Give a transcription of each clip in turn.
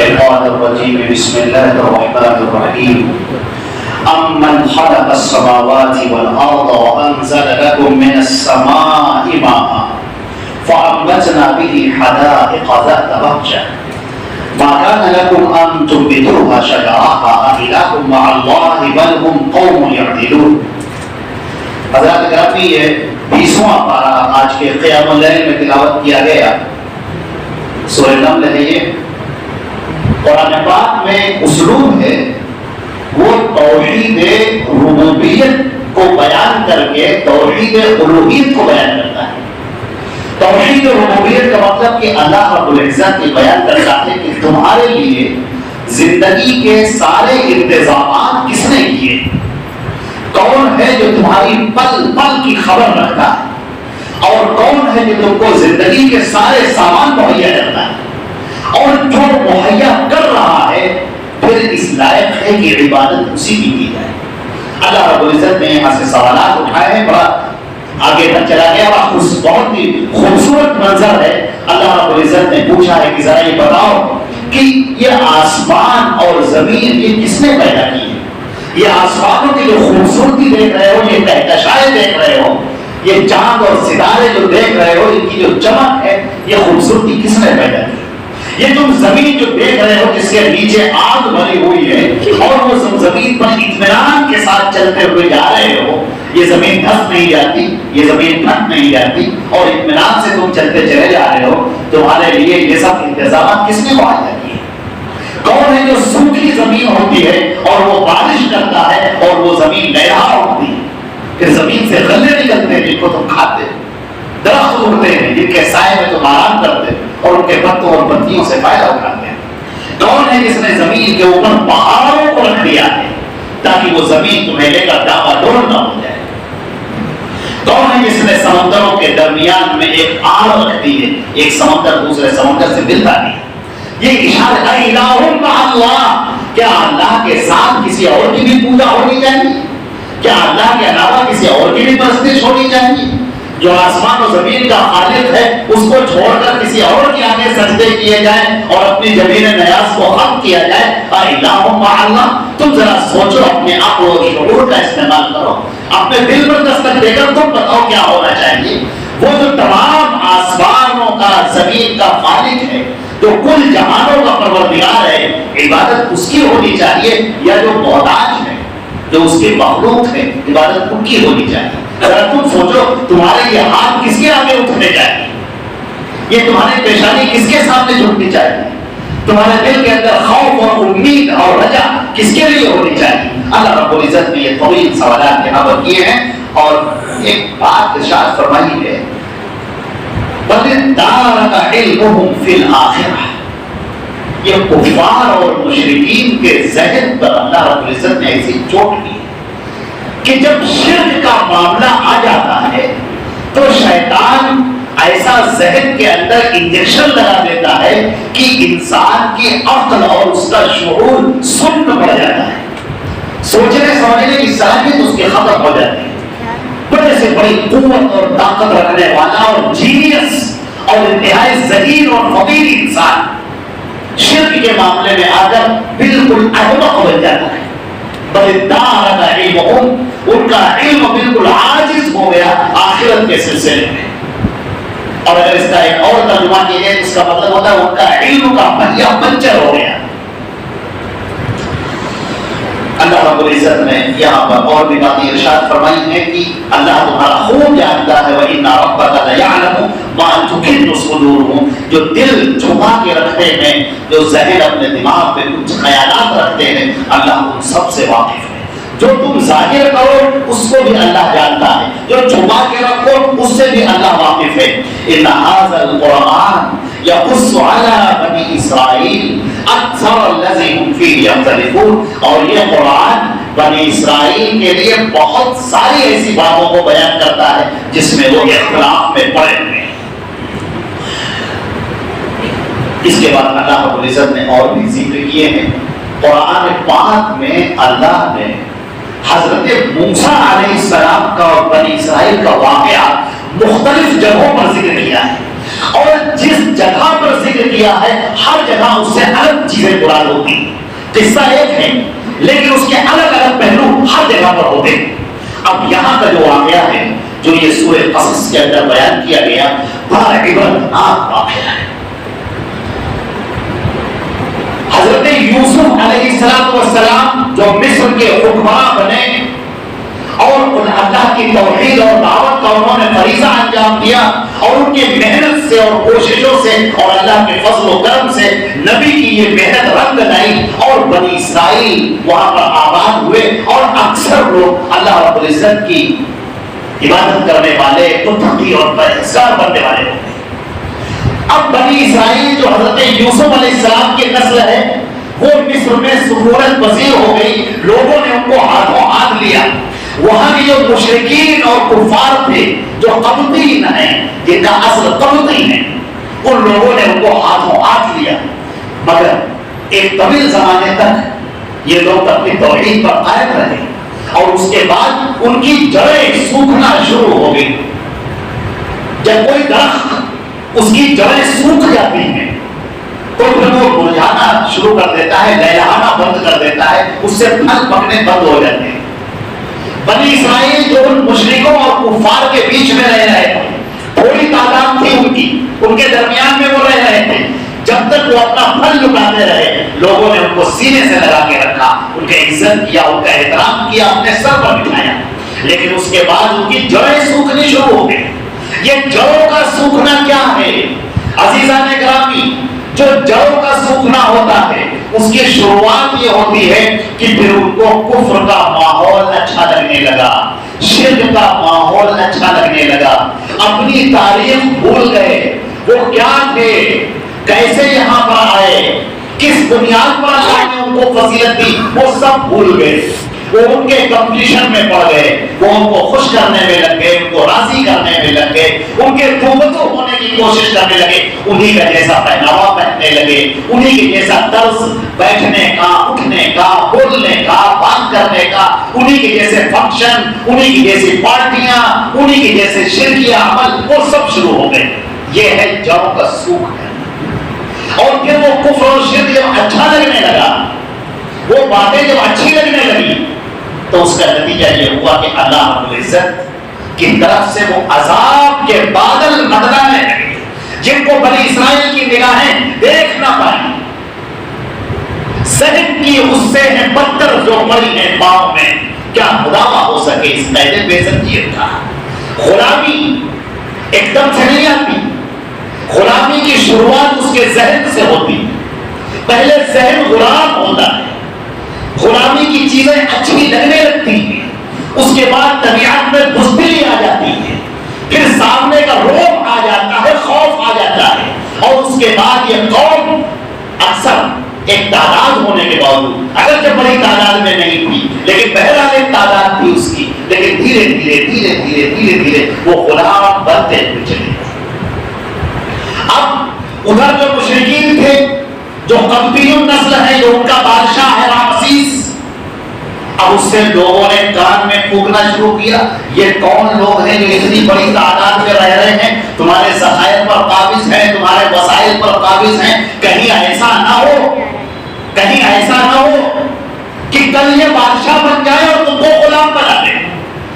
الشيطان الرجيم بسم الله الرحمن الرحيم أمن خلق السماوات والأرض وأنزل لكم من السماء ماء فأنبتنا به حدائق ذات بهجة ما كان لكم أن تنبتوها شجرها أإله مع الله بل هم قوم يعدلون. حضرات گرامی یہ 20واں پارہ آج کے قیام اللیل میں تلاوت کیا گیا. سورہ نمل ہے. یہ قرآن پاک میں اسلوب ہے وہ توحید ربوبیت کو بیان کر کے توحید الوہیت کو بیان کرتا ہے. توحید ربوبیت کا مطلب کہ اللہ رب العزت یہ بیان کرتا ہے کہ تمہارے لیے زندگی کے سارے انتظامات کس نے کیے, کون ہے جو تمہاری پل پل کی خبر رکھتا ہے, اور کون ہے جو تم کو زندگی کے سارے سامان مہیا کرتا ہے, اور جو مہیا کر رہا ہے پھر اس لائق ہے کہ عبادت اسی کی کی جائے. اللہ رب العزت نے یہاں سے سوالات اٹھائے ہیں, بڑا آگے تک چلا گیا. بہت ہی خوبصورت منظر ہے. اللہ رب العزت نے پوچھا ہے کہ ذرا یہ بتاؤ کہ یہ آسمان اور زمین یہ کس نے پیدا کی ہے؟ یہ آسمانوں کی جو خوبصورتی دیکھ رہے ہو, یہ کہکشائیں دیکھ رہے ہو, یہ چاند اور ستارے جو دیکھ رہے ہو, ان کی جو چمک ہے, یہ خوبصورتی کس نے پیدا کی؟ یہ تم زمین جو دیکھ رہے ہو جس کے نیچے آگ بھری ہوئی ہے اور وہ زمین پر اطمینان کے ساتھ چلتے ہوئے جا رہے ہو, یہ زمین دھس نہیں جاتی, یہ زمین پھٹ نہیں جاتی, اور اطمینان سے تم چلتے چلے جا رہے ہو. تمہارے لیے یہ سب انتظامات کس نے مہیا کیے؟ کون ہے جو سوکھی زمین ہوتی ہے اور وہ بارش کرتا ہے اور وہ زمین لہرا اٹھتی ہے, پھر زمین سے غلے نکلتے ہیں جن کو تم کھاتے, درخت اڑتے ہیں جن کے سائے میں تم آرام کرتے اور ان کے پتوں اور پتیوں سے فائدہ اٹھاتے ہیں. کون ہے جس نے زمین کے اوپر پہاڑوں کو رکھ دیا ہے تاکہ وہ زمین تمہیں لے کر ڈاما ڈول نہ ہو جائے؟ کون ہے جس نے سمندروں کے درمیان میں ایک آڑ رکھ دی ہے, ایک سمندر دوسرے سمندر سے ملتا نہیں؟ یہ اشارہ الہ مع اللہ, کیا اللہ کے ساتھ کسی اور کی بھی پوجا ہونی چاہیے؟ کیا اللہ کے علاوہ کسی اور کی بھی پرستش ہونی چاہیے؟ جو آسمان و زمین کا خالق ہے اس کو چھوڑ کر کسی اور کے آگے سجدے کیے جائیں اور اپنی زمین نیاز کو ختم کیا جائے؟ الہ مع اللہ. تم ذرا سوچو, اپنے عقل و شعور کا استعمال کرو, اپنے دل پر دستک دے کر تم بتاؤ کیا ہونا چاہیے. وہ جو تمام آسمانوں کا زمین کا خالق ہے, جو کل جہانوں کا پروردگار ہے, عبادت اس کی ہونی چاہیے یا جو محتاج ہے, جو اس کے مخلوق ہے, عبادت ان کی ہونی چاہیے؟ اگر تم سوچو تمہارے یہ ہاتھ کس کے آگے اٹھنے چاہیے, یہ تمہاری پیشانی کس کے سامنے جھکنی چاہیے, تمہارے دل کے اندر خوف اور امید اور رجا کس کے لیے ہونی چاہیے؟ اللہ رب العزت نے یہ طویل سوالات یہاں پر کیے ہیں اور ایک بات ارشاد فرمائی ہے, بل ادارک علمہم فی الآخرہ. یہ کفار اور مشرکین کے ذہن پر اللہ رب العزت نے ایسی چوٹ کی کہ جب شرک کا معاملہ آ جاتا ہے تو شیطان ایسا ذہن کے اندر انجیکشن لگا دیتا ہے کہ انسان کی عقل اور اس کا شعور سن پڑ جاتا ہے, سوچنے سمجھنے کی صلاحیت اس کی ختم ہو جاتی ہے. بڑے سے بڑی قوت اور طاقت رکھنے والا اور جینیس اور انتہائی ذہین اور فقیر انسان شرک کے معاملے میں آ کر بالکل احمق بن جاتا ہے. بلدارک علمہم, ان کا علم بالکل عاجز ہو گیا آخرت کے سلسلے میں. اور اگر اس کا ایک اور ترجمہ کیا جائے تو اس کا مطلب ہوتا ہے ان کا علم کا پہیا پنچر ہو گیا. اللہ رب العزت نے یہاں پر اور بھی باتیں ارشاد فرمائی ہیں کہ اللہ تمہارا خوب جانتا ہے, وَإِنَّ رَبَّكَ لَيَعْلَمُ مَا تُكِنُّ صُدُورُهُم. جو دل چھپا کے رکھتے ہیں, جو ذہن اپنے دماغ میں کچھ خیالات رکھتے ہیں, اللہ ان سب سے واقف ہے. جو تم ظاہر کرو اس کو بھی اللہ جانتا ہے, جو چھپا کے رکھو اس سے بھی اللہ واقف ہے. إِنَّ هَذَا الْقُرْآنَ يَقُصُّ عَلَى بَنِي إِسْرَائِيلَ أَكْثَرَ الَّذِي هُمْ فِيهِ يَخْتَلِفُونَ. اور یہ قرآن بنی اسرائیل کے لیے بہت ساری ایسی باتوں کو بیان کرتا ہے جس میں وہ اختلاف میں پڑے ہوئے ہیں. اس کے بعد اللہ رب العزت نے اور بھی ذکر کیے ہیں. قرآن پاک میں اللہ نے حضرت موسیٰ علیہ السلام کا اور بنی اسرائیل کا واقعہ مختلف جگہوں پر ذکر کیا ہے. اور جس جگہ پر ذکر کیا ہے ہر جگہ اس سے الگ چیزیں مراد ہوتی ہیں. قصہ ایک ہے لیکن اس کے الگ الگ پہلو ہر جگہ پر ہوتے ہیں. اب یہاں کا جو واقعہ ہے جو یہ سورہ قصص کے اندر بیان کیا گیا بڑا عبرتناک واقعہ ہے. حضرت یوسف علیہ السلام جو مصر کے حکمراں بنے اور اللہ کی توحید اور دعوت کا انہوں نے فریضہ انجام دیا اور ان کی محنت سے اور کوششوں سے اور اللہ کے فضل و کرم سے نبی کی یہ محنت رنگ لائی اور بنی اسرائیل وہاں پر آباد ہوئے اور اکثر لوگ اللہ رب العزت کی عبادت کرنے والے متقی اور پرہیزگار بننے والے ہوتے ہیں. اب بنی اسرائیل جو حضرت یوسف علیہ السلام کی نسل ہے وہ مصر میں سہولت پذیر ہو گئی. لوگوں نے ان کو ہاتھوں ہاتھ لیا. وہاں کے جو مشرکین اور کفار تھے جو قبطین ہیں جن کا اصل قبطی ہے ان لوگوں نے ان کو ہاتھوں ہاتھ لیا. مگر ایک طویل زمانے تک یہ لوگ اپنی توحید پر قائم رہے اور اس کے بعد ان کی جڑیں سوکھنا شروع ہو گئی. جب کوئی درخت اس کی جڑیں سوکھ جاتی ہیں تو پھر وہ مرجھانا شروع کر دیتا ہے, لہلانا بند کر دیتا ہے, اس سے پھل پکنے بند ہو جاتے ہیں. بنی اسرائیل جو ان مشرکوں اور کفار کے بیچ میں رہ رہے تھے, تھوڑی تعداد تھی ان کی, ان کے درمیان میں وہ رہ رہے تھے. جب تک وہ اپنا پھل لٹاتے رہے لوگوں نے ان کو سینے سے لگا کے رکھا, ان کا عزت کیا, ان کا احترام کیا, اپنے سر پر بٹھایا. لیکن اس کے بعد ان کی جڑیں سوکھنی شروع ہو گئی. یہ جڑوں کا سوکھنا کیا ہے عزیزان گرامی؟ جو جڑوں کا سوکھنا ہوتا ہے اس کی شروعات یہ ہوتی ہے کہ پھر ان کو کفر کا ماحول اچھا لگنے لگا, شرک کا ماحول اچھا لگنے لگا, اپنی تاریخ بھول گئے. وہ کیا تھے, کیسے یہاں پر آئے, کس بنیاد پر اللہ نے ان کو فضیلت دی, وہ سب بھول گئے. وہ ان کے کمپٹیشن میں پڑ گئے, وہ ان کو خوش کرنے میں لگ گئے, ان کو راضی کرنے میں لگ گئے, ان کے دوبتو ہونے کی کوشش کرنے لگے, انہی کا جیسا پہناوا پہننے لگے, انہی کے جیسا طرز بیٹھنے کا, اٹھنے کا, بولنے کا, بات کرنے کا, انہی کے جیسے فنکشن, انہی کی جیسی پارٹیاں, انہی کے جیسے شرکی عمل, وہ سب شروع ہو گئے. یہ ہے جڑوں کا سوکھ ہے. اور پھر وہ کفر اور شرک جب اچھا لگنے لگا, وہ باتیں جب اچھی لگنے لگی تو اس کا نتیجہ یہ ہوا کہ اللہ رب العزت کی طرف سے وہ عذاب کے بادل منڈلانے لگے جن کو بنی اسرائیل کی نگاہیں دیکھ نہ پائیں. صحت کی غصے ہیں پتھر جو پڑی ہیں پاؤں میں, کیا مداوع ہو سکے اس قید بے زنجیر کا. غلامی ایک دم سے نہیں آتی, غلامی کی شروعات اس کے ذہن سے ہوتی. پہلے ذہن غلام ہوتا ہے, غلامی کی چیزیں اچھی لگنے لگتی ہیں, اس کے بعد طبیعت میں بزدلی آ جاتی ہے, پھر سامنے کا رعب آ جاتا ہے, خوف آ جاتا ہے, اور اس کے بعد یہ قوم اکثر ایک تعداد ہونے کے باوجود, اگرچہ بڑی تعداد میں نہیں تھی لیکن بہرحال ایک تعداد تھی اس کی, لیکن دھیرے دھیرے دھیرے دھیرے دھیرے دھیرے وہ غلام بنتے ہوئے چلے. اب ادھر جو مشرکین تھے جو قبطیون نسل ہے, جو ان کا بادشاہ ہے رامسیس, اب اس سے لوگوں نے کان میں پھونکنا شروع کیا, یہ کون لوگ ہیں جو اتنی بڑی تعداد میں رہ رہے ہیں, تمہارے ذخائر پر قابض ہیں, تمہارے وسائل پر قابض ہیں, کہیں ایسا نہ ہو, کہیں ایسا نہ ہو کہ کل یہ بادشاہ بن جائے اور تم کو غلام بنا دے.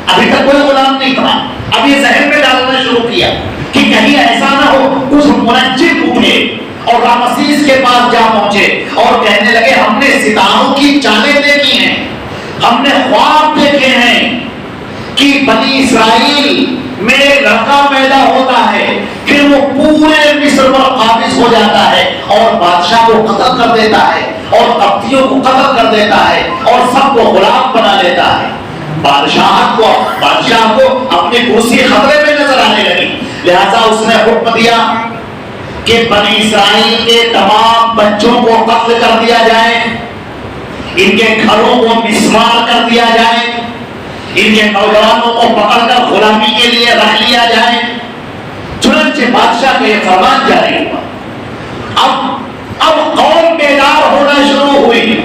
ابھی تک کوئی غلام نہیں تھا, اب یہ ذہن میں ڈالنا شروع کیا کہ کہیں ایسا نہ ہو. کچھ منجم اٹھے اور رامسیس کے پاس جا پہنچے اور کہنے لگے ہم نے ستاروں کی چالیں دیکھی ہیں, ہم نے خواب دیکھے ہیں کہ بنی اسرائیل میں ایک لڑکا پیدا ہوتا ہے, پھر وہ پورے مصر پر قابض ہو جاتا ہے اور بادشاہ کو قتل کر دیتا ہے اور قبطیوں کو قتل کر دیتا ہے اور سب کو غلام بنا لیتا ہے. بادشاہ کو اپنی کرسی خطرے میں نظر آنے لگی, لہذا اس نے حکم دیا کہ بنی اسرائیل کے تمام بچوں کو قتل کر دیا جائے, ان کے گھروں کو مسمار کر دیا جائے, ان کے نوجوانوں کو پکڑ کر غلامی کے لیے رکھ لیا جائے. چنانچہ بادشاہ کا یہ فرمان جاری ہوا. اب قوم بیدار ہونا شروع ہوئی,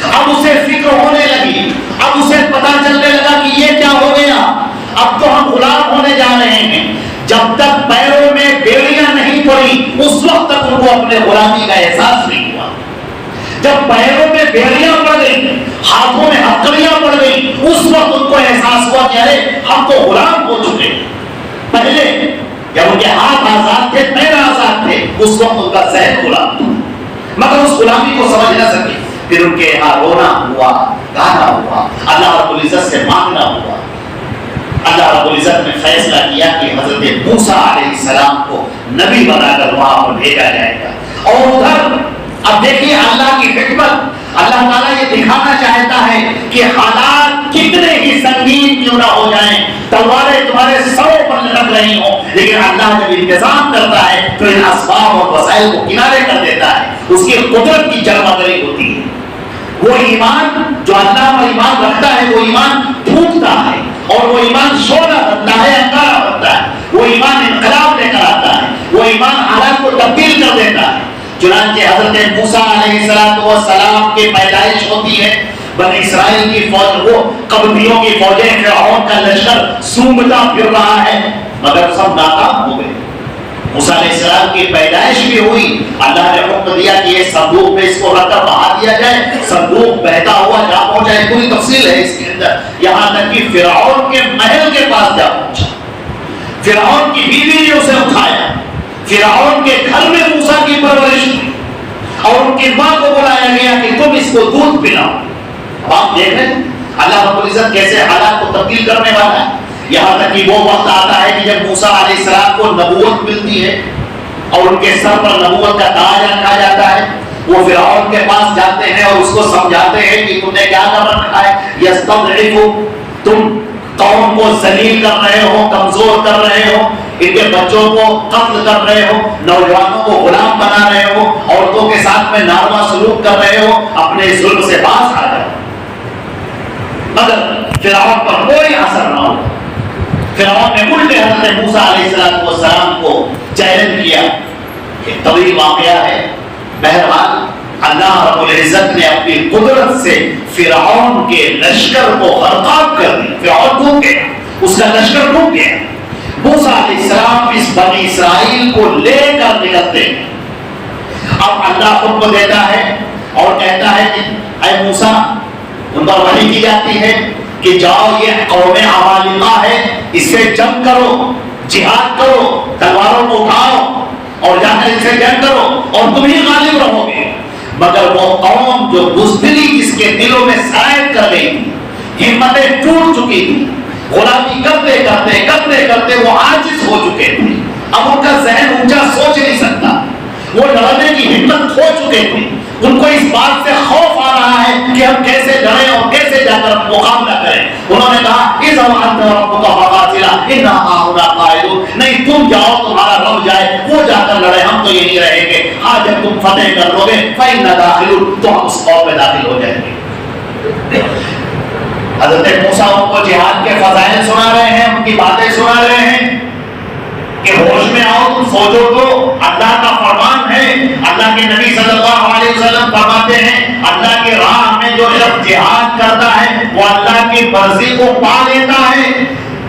اب اسے فکر ہونے لگی, اب اسے پتا چلنے لگا کہ یہ کیا ہو گیا, اب تو ہم غلام ہونے جا رہے ہیں. جب تک پیروں میں بیڑیاں نہیں جب پیروں میں بیڑیاں پڑ گئی، ہاتھوں میں ہتھکڑیاں پڑ گئی، اس وقت ان کو احساس ہوا کہ ارے ہم تو غلام ہو چکے۔ پہلے جب ان کے ہاتھ آزاد تھے، پیر آزاد تھے، اس وقت ان کا ذہن غلام تھا، مگر اس غلامی کو سمجھ نہ سکے۔ پھر ان کے یہاں رونا ہوا، گانا ہوا، اللہ رب العزت سے مانگنا ہوا۔ اللہ رب العزت نے فیصلہ کیا کہ حضرت موسیٰ علیہ السلام کو نبی بنا کر وہاں پر بھیجا جائے گا۔ اور ادھر اب دیکھیے اللہ کی حکمت، اللہ تعالیٰ یہ دکھانا چاہتا ہے کہ حالات کتنے ہی سنگین کیوں نہ ہو جائیں، تلواریں تمہارے سروں پر لٹک رہی ہوں، لیکن اللہ جب انتظام کرتا ہے تو ان اسباب اور وسائل کو کنارے کر دیتا ہے۔ اس کی قدرت کی جلوہ ہوتی ہے۔ وہ ایمان جو اللہ پر ایمان رکھتا ہے، وہ ایمان پھوٹتا ہے، اور وہ ایمان شعلہ بنتا ہے، انگارہ بنتا ہے۔ وہ ایمان انقلاب لے کر آتا ہے، وہ ایمان حالات کو تبدیل کر دیتا ہے۔ چنانچہ حضرت موسیٰ علیہ السلام کی پیدائش ہوتی ہے، بنی اسرائیل کی فوج، وہ قبطیوں کی فوجیں، فرعون کا لشکر سونگتا پھر رہا ہے، مگر سب ناکام ہو گئے۔ موسیٰ علیہ السلام کی پیدائش بھی ہوئی، اللہ نے حکم دیا کہ یہ صندوق میں اس کو رکھ کر بہا دیا جائے، صندوق بہتا ہوا جا پہنچا، پوری تفصیل ہے اس کے اندر، یہاں تک کہ فرعون کے محل کے پاس جا پہنچا۔ فرعون کی بیوی نے اسے اٹھایا، فرعون کے گھر میں موسیٰ کی پرورش ہوئی، اور ان کی ماں کو بلایا گیا کہ تم اس کو دودھ پلاؤ۔ اب آپ دیکھ رہے ہیں اللہ رب العزت کیسے حالات کو تبدیل کرنے والا ہے۔ یہاں تک کہ وہ وقت آتا ہے کہ جب موسیٰ علیہ السلام کو نبوت ملتی ہے اور ان کے سر پر نبوت کا تاج رکھا جاتا ہے، وہ فرعون کے پاس جاتے ہیں اور اس کو سمجھاتے ہیں کہ تم نے کیا کر رکھا ہے، یستضعف، تم قوم کو ذلیل کر رہے ہو، کمزور کر رہے ہو، ان کے بچوں کو قتل کر رہے ہو، نوجوانوں کو غلام بنا رہے ہو، عورتوں کے ساتھ میں ناروا سلوک کر رہے ہو، اپنے ظلم سے باز آ جاؤ۔ مگر فرعون پر کوئی اثر نہ ہو۔ فرعون نے الٹے حضرت موسیٰ علیہ السلام کو چیلنج کیا۔ ایک طویل واقعہ ہے، بہرحال اللہ رب العزت نے اپنی قدرت سے فرعون کے لشکر کو غرقاب کر دی۔ فرعون ڈوب گیا، اس کا لشکر ڈوب گیا۔ موسیٰ علیہ السلام اس بنی اسرائیل کو لے کر نکلتے ہیں۔ اب اللہ حکم دیتا ہے اور کہتا ہے کہ اے موسیٰ، ان پر وحی کی جاتی ہے کہ جاؤ، یہ قوم عمالقہ ہے، اس سے جنگ کرو، جہاد کرو، تلواروں کو اٹھاؤ اور جا کر اس سے جنگ کرو اور تم ہی غالب رہو گے۔ مگر وہ قوم جو بزدلی جس کے دلوں میں سرایت کر گئی تھی، ہمتیں ٹوٹ چکی تھی، غلامی کرتے کرتے کرتے کرتے وہ عاجز ہو چکے تھے، اب ان کا ذہن اونچا سوچ نہیں سکتا، وہ لڑنے کی ہمت کھو چکے تھے۔ ان کو اس بات سے خوف آ رہا ہے کہ ہم کیسے لڑیں اور کیسے جا کر مقابلہ کریں۔ انہوں نے کہا اِذْهَبْ أَنْتَ وَرَبُّكَ فَقَاتِلَا إِنَّا هَاهُنَا قَاعِدُونَ، نہیں تم جاؤ، تمہارا رب جائے، وہ جا کر لڑے، ہم تو یہیں رہیں گے۔ ہاں جب تم فتح کر لو گے فَإِنَّا دَاخِلُونَ، تو ہم اس قوم میں داخل ہو جائیں گے۔ حضرت موسیٰ ان کو جہاد کے فضائل سنا رہے ہیں، ان کی باتیں سنا رہے ہیں کہ ہوش میں آؤ، تم سوچو تو اللہ کا فرمان ہے۔ اللہ کے نبی صلی اللہ علیہ وسلم فرماتے ہیں اللہ کی راہ میں جو شخص جہاد کرتا ہے وہ اللہ کی مرضی کو پا لیتا ہے،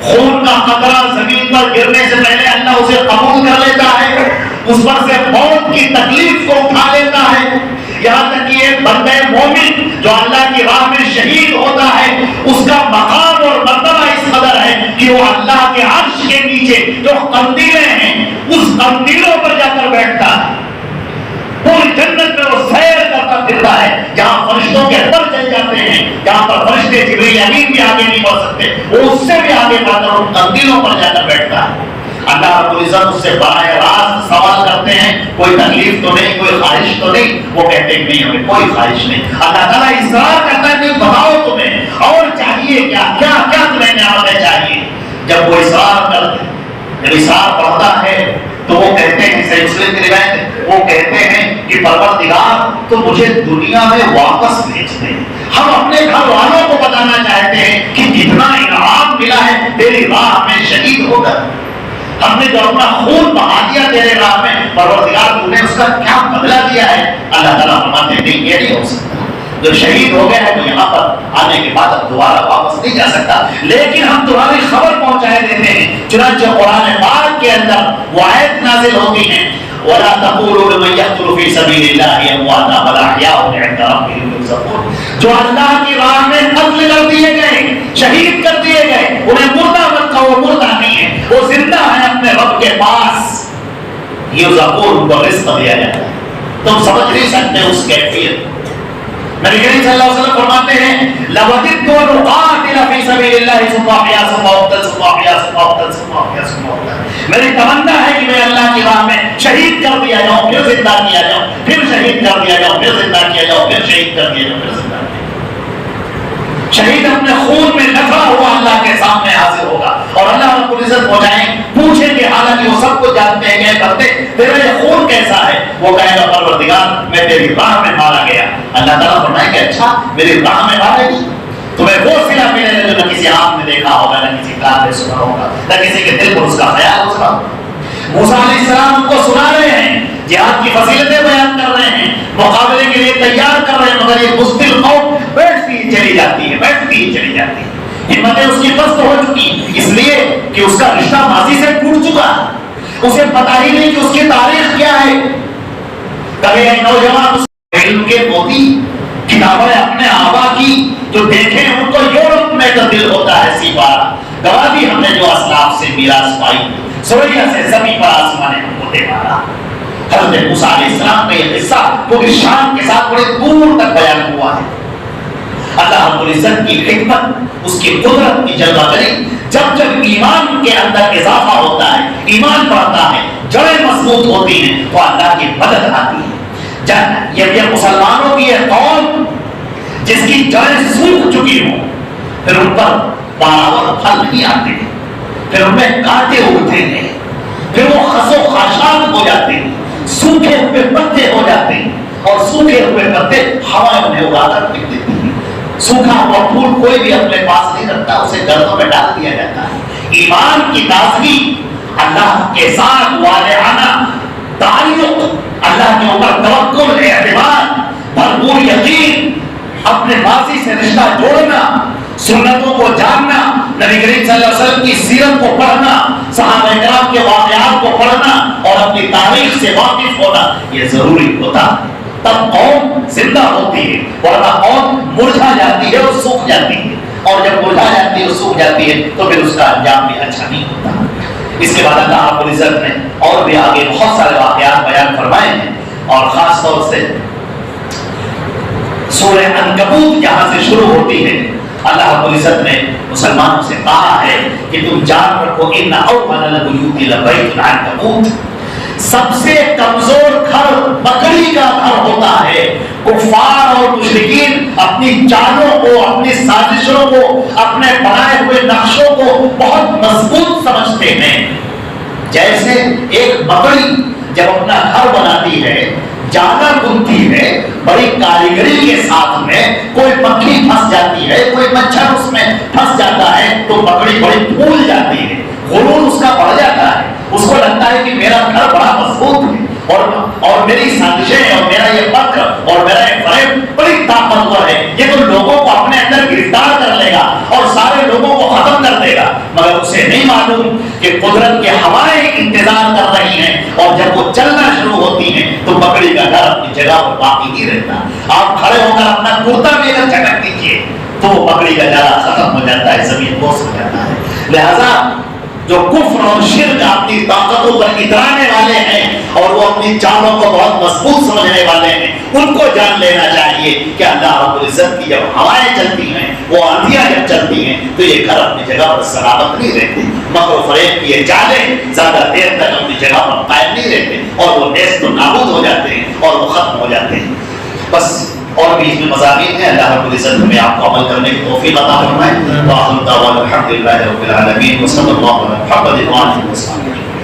خون کا قطرہ زمین پر گرنے سے پہلے اللہ اسے قبول کر لیتا ہے، اس پر سے موت کی تکلیف کو اٹھا لیتا ہے۔ یہاں تک کہ ایک بندہ مومن جو اللہ کی راہ میں شہید ہوتا ہے، اس کا مقام اور مرتبہ اس قدر ہے کہ وہ اللہ کے عرش کے نیچے جو قندیلیں ہیں اس قندیلوں پر جا کر بیٹھتا ہے۔ پوری جنت میں وہ سیر کرتا پھرتا ہے، جہاں فرشتوں کے پر چل جاتے ہیں، جہاں پر فرشتے جبریل امین بھی آگے نہیں بڑھ سکتے، وہ اس سے بھی آگے بڑھ کر ان قندیلوں پر جا کر بیٹھتا ہے۔ اللہ رب العزت اس سے براہ راست سوال کرتے ہیں کوئی تکلیف تو نہیں، کوئی خواہش تو نہیں؟ وہ کہتے ہیں نہیں، ہمیں کوئی خواہش نہیں۔ اللہ تعالیٰ اصرار کرتا ہے نہیں، بتاؤ تمہیں اور چاہیے کیا، کیا کیا تمہیں نعمتیں چاہیے؟ جب وہ اصرار کرتے، جب اصرار بڑھتا ہے تو وہ کہتے ہیں، صحیح مسلم کی روایت ہے، وہ کہتے ہیں کہ پروردگار تو مجھے دنیا میں واپس بھیج دیں، ہم اپنے گھر والوں کو بتانا چاہتے ہیں کہ کتنا انعام ملا ہے تیری راہ میں شہید ہو کر، ہم نے جو اپنا خون بہا دیا تیرے راہ میں، پروردگار تو نے اس کا کیا بدلہ دیا ہے؟ اللہ تعالیٰ فرماتے ہیں نہیں، یہ نہیں ہو سکتا، جو شہید ہو گیا ہے تو یہاں پر آنے کے بعد اب دوبارہ واپس نہیں جا سکتا، لیکن ہم تمہاری خبر پہنچائے دیتے ہیں۔ چنانچہ قرآن پاک کے اندر وہ آیت نازل ہوتی ہیں وَلَا تَقُولُوا لِمَن يَقْتُلُ فِي سَبِيلِ اللَّهِ أَمْوَاتٌ بَلْ أَحْيَاءٌ عِندَ سبیلہ یرزقون، جو اللہ کی راہ میں قتل کر دیے گئے، شہید کر دیے گئے، انہیں مردہ مت کہو، وہ مردہ نہیں ہے، وہ زندہ ہے اپنے رب کے پاس، یرزقون کو رزق دیا جاتا ہے۔ تم سمجھ نہیں سکتے اس کیفیت۔ نبی کریم صلی اللہ علیہ وسلم فرماتے ہیں لَوَدِدْتُ أَنْ أُقَاتِلَ فِي سَبِيلِ اللَّهِ ثُمَّ أَحْيَا ثُمَّ أُقْتَلْ ثُمَّ أَحْيَا ثُمَّ أُقْتَلْ ثُمَّ أَحْيَا ثُمَّ أُقْتَلْ۔ میری تمنا ہے کہ میں اللہ کی راہ میں شہید کر دیا جاؤں، پھر زندہ کیا جاؤں، پھر شہید کر دیا جاؤں، پھر زندہ کیا جاؤں، پھر شہید کر دیا جاؤں، پھر زندہ کیا جاؤں۔ شہید اپنے خون میں لٹا ہوا اللہ کے سامنے حاضر ہوگا اور اللہ رب العزت ہو جائیں پوچھیں گے، حالانکہ وہ سب کو جانتے ہیں کہ بندے تیرا یہ خون کیسا ہے؟ وہ کہے گا پروردگار میں تیری راہ میں مارا گیا۔ اللہ تعالیٰ فرمائے کہ اچھا میری راہ میں مارے گی، تمہیں وہ صلہ ملے گا جو نہ کسی آنکھ میں دیکھا ہوگا، نہ کسی کان میں سنا ہوگا، نہ کسی کے دل پر اس کا خیال ہوگا۔ موسیٰ علیہ السلام کو سنا رہے ہیں، جہاد کی فضیلتیں بیان کر رہے ہیں، مقابلے کے لیے تیار کر رہے ہیں، مگر یہ بزدل قوم بیٹھتی ہی چلی جاتی ہے، بیٹھتی ہی چلی جاتی ہے۔ ہمتیں اس کی پست ہو چکی، اس لیے کہ اس کا رشتہ ماضی سے ٹوٹ چکا ہے، اسے پتہ ہی نہیں کہ اس کی تاریخ کیا ہے۔ کبھی ایک نوجوان علم کے موتی کتابیں اپنے آبا کی جو دیکھیں ان کو یورپ میں تبدیل ہوتا ہے سیپارا، گواہی ہم نے جو اسلاف سے میراث پائی، سوریا سے زمین پر آسمان ہم کو دے مارا۔ حضرت موسیٰ علیہ السلام کا یہ قصہ پوری شان کے ساتھ بڑے دور تک بیان ہوا ہے۔ اللہ رب العزت کی حکمت، اس کی قدرت کی جلوہ گری، جب جب ایمان کے اندر اضافہ ہوتا ہے، ایمان بڑھتا ہے، جڑیں مضبوط ہوتی ہیں تو اللہ کی مدد آتی ہے۔ یہ مسلمانوں کی یہ قوم جس کی جڑیں سوکھ چکی ہوں، پھر ان پر باور پھل نہیں آتے ہیں، پھر ان میں کانٹے اگتے ہیں، پھر وہ خس و خاشاک ہو جاتے ہیں، سوکھے ہوئے پتے ہو جاتے ہیں، اور سوکھے ہوئے پتے ہوائیں انہیں اگا کر پھینک دیتی ہیں۔ سوکھا ہوا پھول کوئی بھی اپنے پاس نہیں رکھتا، اسے گردوں میں ڈال دیا جاتا ہے۔ ایمان کی تازگی، اللہ کے ساتھ والہانہ تعلق، اللہ کے اوپر توکل، اعتماد، بھرپور یقین، اپنے ماضی سے رشتہ جوڑنا، سنتوں کو جاننا، نبی کریم صلی اللہ علیہ وسلم کی سیرت کو پڑھنا، صحابہ کرام کے واقعات کو پڑھنا اور اپنی تاریخ سے واقف ہونا، یہ ضروری ہوتا ہے۔ تب قوم زندہ ہوتی ہے، ورنہ قوم مرجھا جاتی ہے اور سوکھ جاتی ہے، اور جب مرجھا جاتی ہے اور سوکھ جاتی ہے تو پھر اس کا انجام بھی اچھا نہیں ہوتا۔ اس کے بعد اللہ رب العزت نے اور بھی آگے بہت سارے واقعات بیان فرمائے ہیں، اور خاص طور سے سورہ عنکبوت جہاں سے شروع ہوتی ہے، اللہ رب العزت نے مسلمانوں سے کہا ہے کہ تم جان رکھو ان اول البیوت لبیت العنکبوت، سب سے کمزور گھر بکری کا گھر ہوتا ہے۔ کفار اور مشرکین اپنی چالوں کو، اپنی سازشوں کو، اپنے بنائے ہوئے نقشوں کو بہت مضبوط سمجھتے ہیں۔ جیسے ایک بکری جب اپنا گھر بناتی ہے، جالا بنتی ہے، بڑی کاریگری کے ساتھ میں، کوئی مکھی پھنس جاتی ہے، کوئی مچھر اس میں پھنس جاتا ہے تو بکری بڑی پھول جاتی ہے، غرور اس کا بڑھ جاتا ہے، اس کو لگتا ہے کہ میرا گھر بڑا مضبوط ہے، اور میری سازشیں اور میرا یہ مکر اور میرا یہ فریب بڑی طاقتور ہے، یہ تو لوگوں کو اپنے اندر گرفتار کر لے گا اور سارے لوگوں کو ختم کر دے گا۔ مگر اسے نہیں معلوم کہ قدرت کے ہوائیں انتظار کر رہی ہیں، اور جب وہ چلنا شروع ہوتی ہیں تو بکری کا گھر اپنی جگہ پر باقی نہیں رہتا۔ آپ کھڑے ہو کر اپنا کرتا بھی اگر چٹک دیجیے تو بکری کا جالا ختم ہو جاتا ہے، زمین بوس ہو جاتا ہے۔ لہذا جو کفر اور شرک اپنی طاقتوں پر اترانے والے ہیں اور وہ اپنی چالوں کو بہت مضبوط سمجھنے والے ہیں، ان کو جان لینا چاہیے کہ اللہ رب العزت کی جب ہوائیں چلتی ہیں، وہ آندھیاں جب چلتی ہیں تو یہ گھر اپنی جگہ پر سلامت نہیں رہتے، مکر و فریب کی یہ چالیں زیادہ دیر تک اپنی جگہ پر قائم نہیں رہتے، اور وہ نیست و نابود ہو جاتے ہیں اور وہ ختم ہو جاتے ہیں۔ بس اور بھی اس میں مضامین ہیں، اللہ رب العزت ہمیں آپ کو عمل کرنے کی توفیق عطا فرمائے۔ وآخر دعوانا الحمد للہ رب العالمین، وصلی اللہ علی محمد وآلہ وصحبہ۔